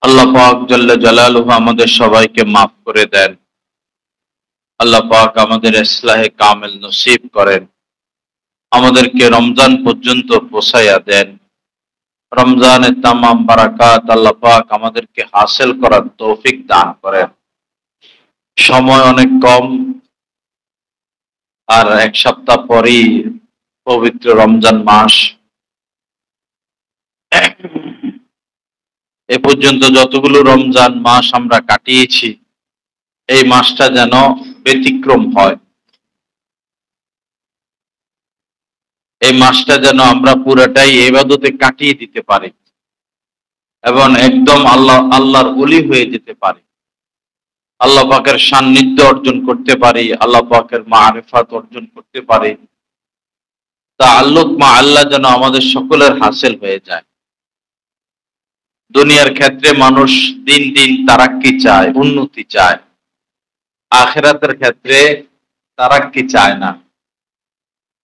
আল্লাহ পাক জাল্লা জালালুহু আমাদের সবাইকে মাফ করে দেন। আল্লাহ পাক আমাদের ইসলাহে কামেল নসিব করেন। আমাদেরকে রমজান পর্যন্ত পৌঁছাইয়া দেন। রমজানের তামাম বারাকাত আল্লাহ পাক আমাদেরকে হাসিল করার তৌফিক দান করেন। সময় অনেক কম, আর এক সপ্তাহ পরই পবিত্র রমজান মাস। এ পর্যন্ত যতগুলো রমজান মাস আমরা কাটিয়েছি, এই মাসটা যেন ব্যতিক্রম হয়। এই মাসটা যেন আমরা পুরোটাই ইবাদতে কাটিয়ে দিতে পারি এবং একদম আল্লাহর ওলি হয়ে যেতে পারি। আল্লাহ পাকের সান্নিধ্য অর্জন করতে পারি, আল্লাহ পাকের মারিফাত অর্জন করতে পারি। তাআল্লুক মা আল্লাহ যেন আমাদের সকলের হাসিল হয়ে যায়। দুনিয়ার ক্ষেত্রে মানুষ দিন দিন তারাক্কি চায়, উন্নতি চায়। আখিরাতের ক্ষেত্রে তারাক্কি চায় না,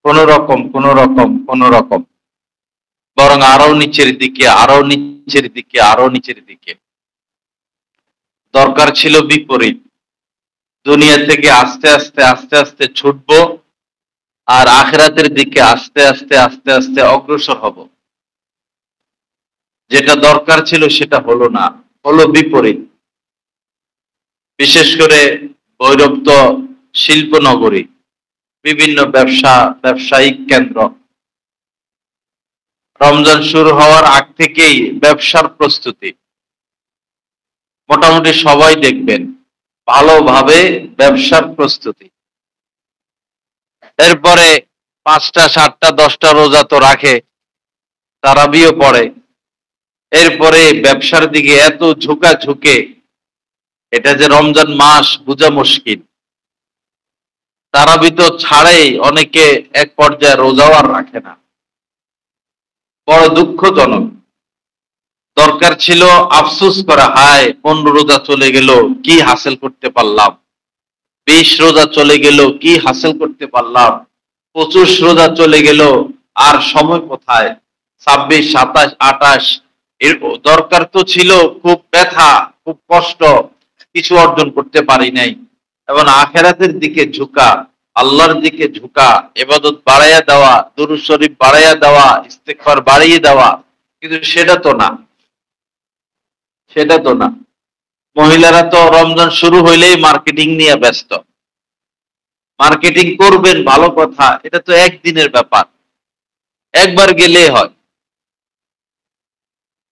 কোন রকম, বরং আরো নিচের দিকে, আরো নিচের দিকে, আরো নিচের দিকে। দরকার ছিল বিপরীত, দুনিয়া থেকে আস্তে আস্তে আস্তে আস্তে ছুটবো, আর আখিরাতের দিকে আস্তে আস্তে আস্তে আস্তে অগ্রসর হব। যেটা দরকার ছিল সেটা হলো না, হলো বিপরীত। বিশেষ করে ভৈরব তো শিল্পনগরী, বিভিন্ন ব্যবসায়িক কেন্দ্র। রমজান শুরু হওয়ার আগ থেকেই ব্যবসার প্রস্তুতি। মোটামুটি সবাই দেখবেন ভালোভাবে ব্যবসার প্রস্তুতি। এরপরে 5টা 7টা 10টা রোজা তো রাখে, তারাবিও পড়ে। এরপরে ব্যবসার দিকে এত ঝুঁকে, এটা যে রমজান মাস বোঝা মুশকিল। তারাবি তো ছাড়েই অনেকে এক পর্যায়ে রোজাও আর রাখে না, বড় দুঃখজনক। দরকার ছিল আফসোস করা, হায় 15 রোজা চলে গেল, কি হাসিল করতে পারলাম। 20 রোজা চলে গেল, কি হাসিল করতে পারলাম। 25 রোজা চলে গেল, আর সময় কোথায়। 26, 27, 28 এর দরকার তো ছিল, খুব ব্যথা, খুব কষ্ট, কিছু অর্জন করতে পারি নাই। এবং আখেরাতের দিকে ঝুঁকা, আল্লাহর দিকে ঝুঁকা, ইবাদত বাড়াইয়া দেওয়া, দুরূদ শরীফ বাড়াইয়া দেওয়া, ইস্তেগফার বাড়িয়ে দেওয়া। কিন্তু সেটা তো না, সেটা তো না। মহিলারা তো রমজান শুরু হইলেই মার্কেটিং নিয়ে ব্যস্ত। মার্কেটিং করবেন ভালো কথা, এটা তো একদিনের ব্যাপার, একবার গেলে হয়।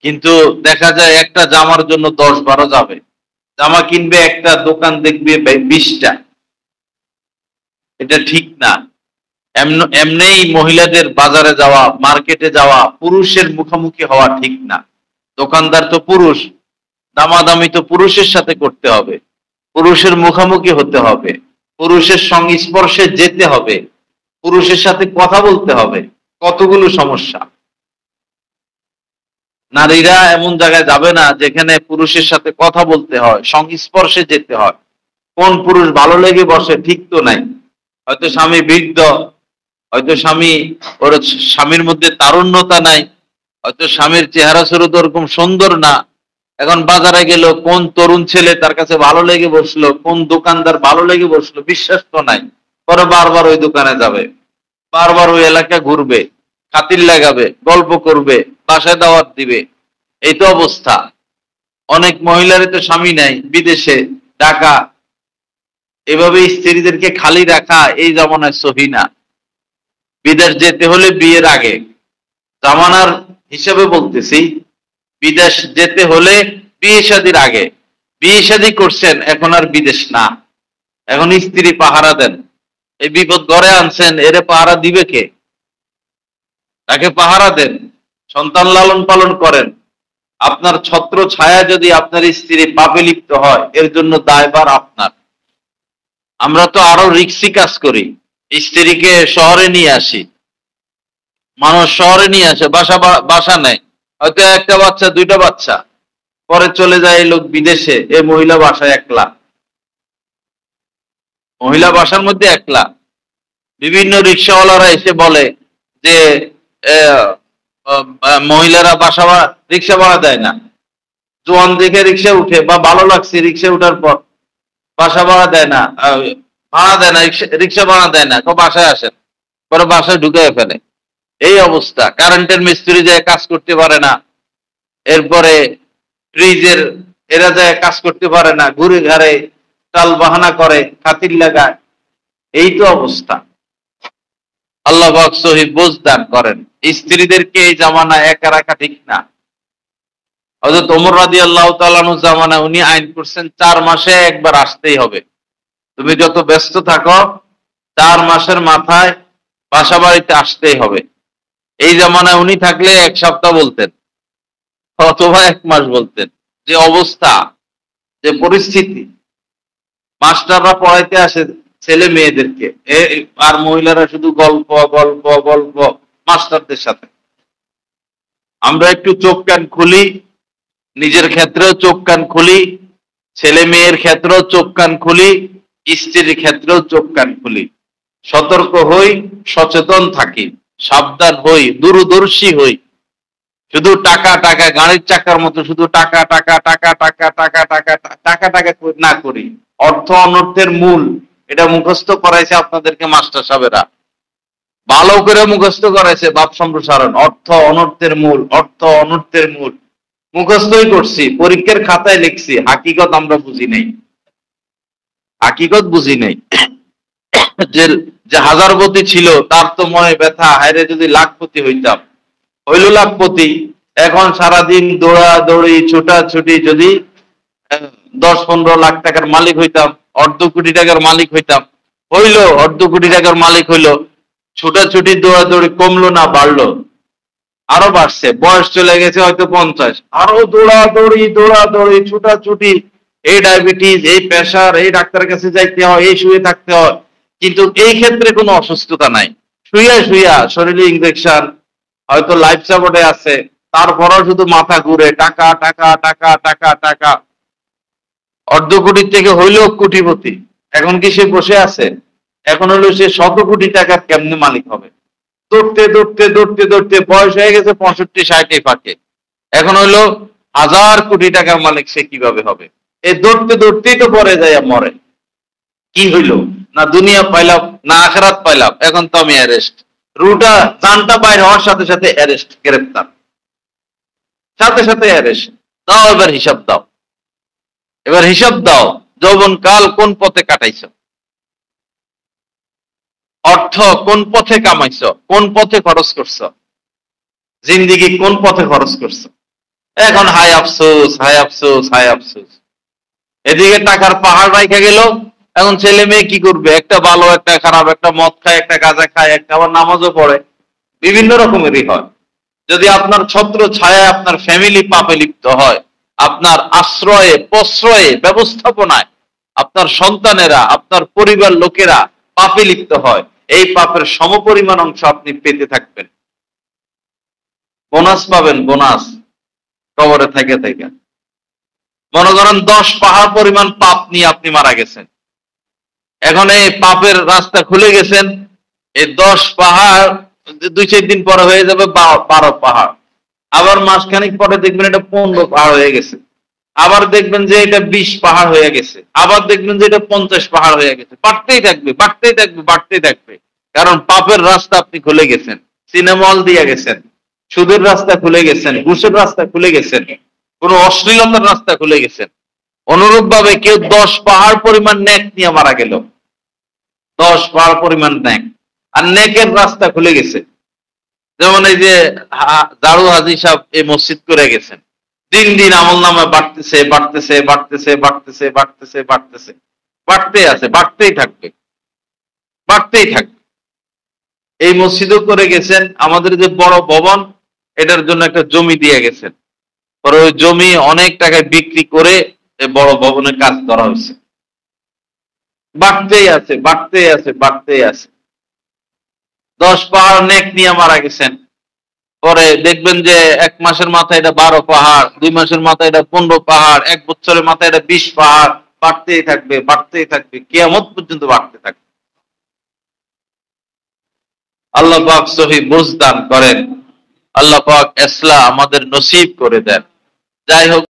কিন্তু দেখা যায় একটা জামার জন্য 10-12 যাবে। জামা কিনবে একটা, দোকান দেখবে 20টা। এটা ঠিক না। এমনিই মহিলাদের বাজারে যাওয়া, মার্কেটে যাওয়া, পুরুষের মুখোমুখি হওয়া ঠিক না। দোকানদার তো পুরুষ, দামাদামি তো পুরুষের সাথে করতে হবে, পুরুষের মুখোমুখি হতে হবে, পুরুষের সংস্পর্শে যেতে হবে, পুরুষের সাথে কথা বলতে হবে। কতগুলো সমস্যা। নারীরা এমন জায়গায় যাবে না যেখানে পুরুষের সাথে কথা বলতে হয়, সংস্পর্শে যেতে হয়। কোন পুরুষ ভালো লেগে বসে ঠিক তো নাই। হয়তো স্বামী বৃদ্ধ, হয়তো ওর স্বামীর মধ্যে তারুণ্যতা নাই, হয়তো স্বামীর চেহারা সুরত ওরকম সুন্দর না। এখন বাজারে গেল, কোন তরুণ ছেলে তার কাছে ভালো লেগে বসলো, কোন দোকানদার ভালো লেগে বসলো, বিশ্বাস তো নাই। পরে বারবার ওই দোকানে যাবে, বারবার ওই এলাকা ঘুরবে, খাতির লাগাবে, গল্প করবে, বাসায় দাওয়াত দিবে। এই তো অবস্থা। অনেক মহিলারই তো স্বামী নাই, বিদেশে, ঢাকা। এভাবে স্ত্রীদেরকে খালি রাখা এই জামানায় সহি না। বিদেশ যেতে হলে বিয়ের আগে, জামানার হিসাবে বলতেছি, বিদেশ যেতে হলে বিয়ে শাদীর আগে। বিয়ে শাদী করছেন, এখন আর বিদেশ না, এখন স্ত্রী পাহারা দেন। এই বিপদ ঘরে আনছেন, এরে পাহারা দিবে কে? তাকে পাহারা দেন, সন্তান লালন পালন করেন। আপনার ছত্র ছায়া যদি আপনার স্ত্রী পাপে লিপ্ত হয়, এর জন্য দায়ভার আপনার। আমরা তো আরো রিক্সি কাজ করি, স্ত্রীকে শহরে নিয়ে আসি। মানুষ শহরে নিয়ে আসে, বাসা নেয়, হয়তো একটা বাচ্চা, 2টা বাচ্চা। পরে চলে যায় এই লোক বিদেশে, এ মহিলা বাসায় একলা, মহিলা বাসার মধ্যে একলা। বিভিন্ন রিক্সাওয়ালারা এসে বলে যে মহিলারা রিক্সা ভাড়া দেয় না। জোয়ান দেখে রিক্সা উঠে বা ভালো লাগছে রিক্সা উঠার পর বাসা ভাড়া দেয় না, ভাড়া দেয় না, রিক্সা ভাড়া দেয় না, বাসায় আসেন, পরে বাসায় ঢুকে ফেলে। এই অবস্থা। কারেন্টের মিস্ত্রি যায় কাজ করতে পারে না, এরপরে ফ্রিজের এরা যায় কাজ করতে পারে না, ঘুরে ঘাড়ে টাল বাহানা করে, খাতির লাগায়। এই তো অবস্থা। আল্লাহ পাক সহি বুঝ দান করেন। স্ত্রীদেরকে এই জামানায় একা রাখা ঠিক না। হযরত ওমর রাদিয়াল্লাহু তাআলা আনহু জামানায় উনি আইন করছেন 4 মাসে একবার আসতেই হবে। তুমি যত ব্যস্ত থাকো 4 মাসের মাথায় বাসা বাড়িতে আসতেই হবে। এই জামানায় উনি থাকলে 1 সপ্তাহ বলতেন অথবা 1 মাস বলতেন। যে অবস্থা, যে পরিস্থিতি, মাস্টাররা পড়াইতে আসে ছেলে মেয়েদেরকে, আর মহিলারা শুধু গল্প গল্প গল্প মাস্টারদের সাথে। আমরা একটু চোখ কান খুলি, নিজের ক্ষেত্রেও চোখ কান খুলি, ছেলে মেয়ের ক্ষেত্রেও চোখ কান খুলি, স্ত্রীর ক্ষেত্রেও চোখ কান খুলি। সতর্ক হই, সচেতন থাকি, সাবধান হই, দূরদর্শী হই। শুধু টাকা টাকা, গাড়ির চাকার মতো শুধু টাকা টাকা টাকা টাকা টাকা টাকা টাকা টাকা না করি। অর্থ অনর্থের মূল, এটা মুখস্থ করাইছে আপনাদেরকে মাস্টার সাহেবেরা, ভালো করে মুখস্থ করাইছে। বাপ সম্প্রসারণ, অর্থ অনর্থের মূল, অর্থ অনর্থের মূল মুখস্থই করছি, পরীক্ষার খাতায় লিখছি, হাকিকত আমরা বুঝি নাই, হাকিকত বুঝি নাই। যে যে হাজারপতি ছিল তার তো মনে ব্যথা, হায়রে যদি লাখপতি হইতাম। হইল লাখপতি, এখন সারাদিন দৌড়াদৌড়ি ছোটাছুটি, যদি 10-15 লাখ টাকার মালিক হইতাম, অর্ধ কোটি টাকার মালিক হইতাম। হইল অর্ধ কোটি টাকার মালিক হইল, ছোটাছুটি দৌড়াদৌড়ি কমলো না বাড়লো? আরো বাড়ছে। বয়স চলে গেছে হয়তো 50, আরো দৌড়াদৌড়ি দৌড়াদৌড়ি ছোটাছুটি, এই ডায়াবেটিস, এই প্রেশার, এই ডাক্তারের কাছে যাইতে হয়, এই শুয়ে থাকতে হয়। কিন্তু এই ক্ষেত্রে কোনো অসুস্থতা নাই, শুইয়া শুইয়া শরীরে ইনজেকশন, হয়তো লাইফ সাপোর্টে আছে, তারপরও শুধু মাথা ঘুরে টাকা টাকা টাকা টাকা টাকা। অর্ধ কোটির থেকে হইলেও কোটিপতি, এখন কি সে বসে আছে? এখন হলো সে 100 কোটি টাকার কেমনে মালিক হবে? দৌড়তে দৌড়তে দৌড়তে দৌড়তে বয়স হয়ে গেছে 65-60 ফাঁকে, এখন হইলো 1000 কোটি টাকার মালিক, সে কিভাবে হবে? এই দৌড়তে দৌড়তেই তো পরে যায় মরে। কি হইলো? না দুনিয়া পাইলাম না আখেরাত পাইলাম, এখন তো আমি অ্যারেস্ট। রুটা জানটা বাইর হওয়ার সাথে সাথে অ্যারেস্ট, গ্রেপ্তার, সাথে সাথে অ্যারেস্ট। দাও এবার হিসাব দাও, এবার হিসাব দাও, যৌবন কাল কোন পথে কাটাইছ, অর্থ কোন পথে কামাইছ, কোন পথে খরচ করছ, জিন্দিগি কোন পথে খরচ করছ। এখন হায় আফসোস, হায় আফসোস, হায় আফসোস। এদিকে টাকার পাহাড় রাইখা গেল, এখন ছেলে মেয়ে কি করবে? একটা ভালো, একটা খারাপ, একটা মদ খায়, একটা গাঁজা খায়, একটা আবার নামাজও পড়ে, বিভিন্ন রকমেরই হয়। যদি আপনার ছত্র ছায়া আপনার ফ্যামিলি পাপে লিপ্ত হয়, আপনার আশ্রয়ে প্রশ্রয়ে ব্যবস্থাপনায় আপনার সন্তানেরা, আপনার পরিবার লোকেরা পাপে লিপ্ত হয়, এই পাপের সমপরিমাণ অংশ আপনি পেতে থাকবেন। বোনাস পাবেন, বোনাস, কবরে থেকে থেকে। মনে করেন 10 পাহাড় পরিমাণ পাপ নিয়ে আপনি মারা গেছেন, এখন এই পাপের রাস্তা খুলে গেছেন। এই 10 পাহাড় 2-4 দিন পরে হয়ে যাবে 12 পাহাড়, আবার মাসখানিক পরে দেখবেন এটা 15 পাহাড় হয়ে গেছে, আবার দেখবেন যে এটা 20 পাহাড় হয়ে গেছে, আবার দেখবেন যে এটা 50 পাহাড় হয়ে গেছে। বাড়তেই থাকবে, বাড়তেই থাকবে, বাড়তেই থাকবে। কারণ পাপের রাস্তা আপনি খুলে গেছেন, সিনেমা হল দিয়ে গেছেন, সুদের রাস্তা খুলে গেছেন, ঘুষের রাস্তা খুলে গেছেন, কোন অশ্লীলতার রাস্তা খুলে গেছেন। অনুরূপ ভাবে কেউ 10 পাহাড় পরিমাণ নেক নিয়ে মারা গেল, 10 পাহাড় পরিমাণ নেক, আর নেকের রাস্তা খুলে গেছে। যেমন এই যে দারু হাজি সাহেব এই মসজিদ করে গেছেন, দিন দিন আমল নামা বাড়তেছে বাড়তেছে বাড়তেছে বাড়তেছে বাড়তেছে বাড়তেছে, বাড়তেই আছে, বাড়তেই থাকবে, বাড়তেই থাকবে। এই মসজিদও করে গেছেন, আমাদের যে বড় ভবন, এটার জন্য একটা জমি দিয়ে গেছেন, পরে ওই জমি অনেক টাকায় বিক্রি করে এই বড় ভবনের কাজ করা হয়েছে। বাড়তেই আছে, বাড়তেই আছে, বাড়তেই আছে। 10 পাহাড় নেক নিয়ে মারা গেছেন, পরে দেখবেন যে 1 মাসের মাথায় এটা 12 পাহাড়, 2 মাসের মাথায় এটা 15 পাহাড়, 1 বছরের মাথায় এটা 20 পাহাড়, বাড়তেই থাকবে, বাড়তেই থাকবে, কিয়ামত পর্যন্ত বাড়তে থাকবে। আল্লাহ পাক সহি বুঝ দান করেন, আল্লাহ পাক ইসলাম আমাদের নসিব করে দেন। যাই হোক,